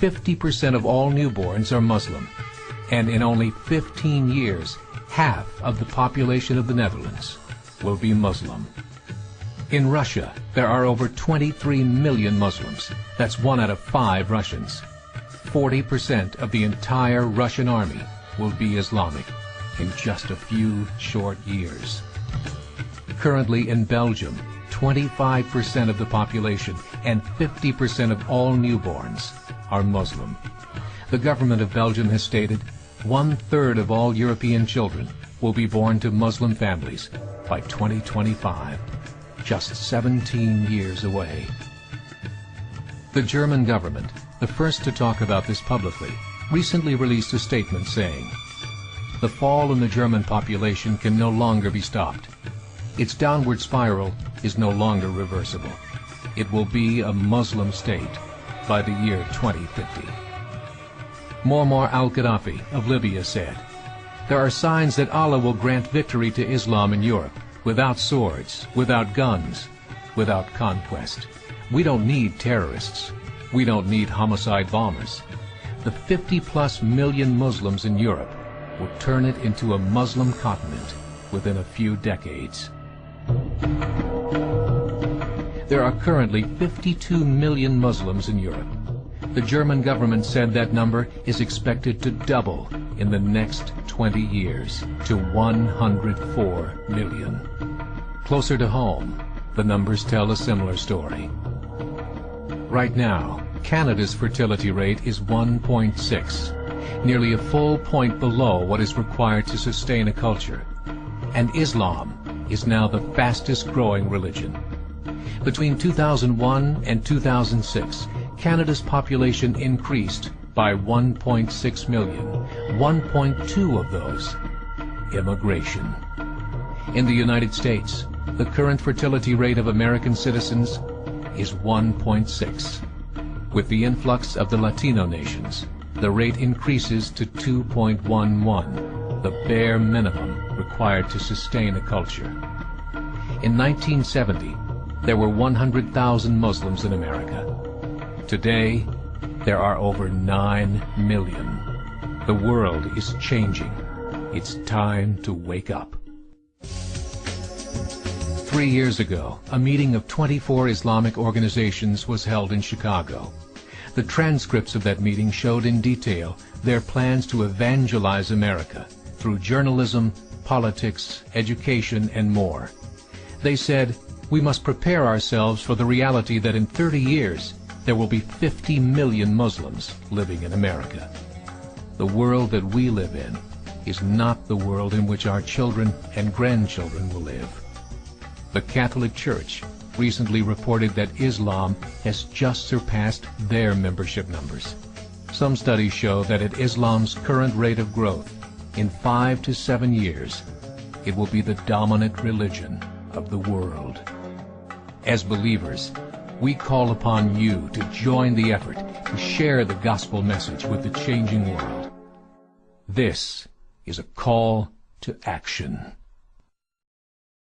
50% of all newborns are Muslim, and in only 15 years, half of the population of the Netherlands will be Muslim. In Russia, there are over 23 million Muslims. That's 1 out of 5 Russians. 40% of the entire Russian army will be Islamic in just a few short years. Currently in Belgium, 25% of the population and 50% of all newborns are Muslim. The government of Belgium has stated 1/3 of all European children will be born to Muslim families by 2025, just 17 years away. The German government, the first to talk about this publicly, recently released a statement saying, "The fall in the German population can no longer be stopped. Its downward spiral is no longer reversible. It will be a Muslim state by the year 2050. Muammar al-Gaddafi of Libya said, "There are signs that Allah will grant victory to Islam in Europe, without swords, without guns, without conquest. We don't need terrorists. We don't need homicide bombers. The 50+ million Muslims in Europe will turn it into a Muslim continent within a few decades." There are currently 52 million Muslims in Europe. The German government said that number is expected to double in the next 20 years to 104 million. Closer to home, the numbers tell a similar story. Right now, Canada's fertility rate is 1.6, nearly a full point below what is required to sustain a culture. And Islam is now the fastest growing religion. Between 2001 and 2006, Canada's population increased by 1.6 million, 1.2 of those immigration. In the United States, the current fertility rate of American citizens is 1.6. With the influx of the Latino nations, the rate increases to 2.11, the bare minimum required to sustain a culture. In 1970, there were 100,000 Muslims in America. Today, there are over 9 million. The world is changing. It's time to wake up. 3 years ago, a meeting of 24 Islamic organizations was held in Chicago. The transcripts of that meeting showed in detail their plans to evangelize America through journalism, politics, education, and more. They said, "We must prepare ourselves for the reality that in 30 years, there will be 50 million Muslims living in America. The world that we live in is not the world in which our children and grandchildren will live." The Catholic Church recently reported that Islam has just surpassed their membership numbers. Some studies show that at Islam's current rate of growth, in 5 to 7 years, it will be the dominant religion of the world. As believers, we call upon you to join the effort to share the gospel message with the changing world. This is a call to action.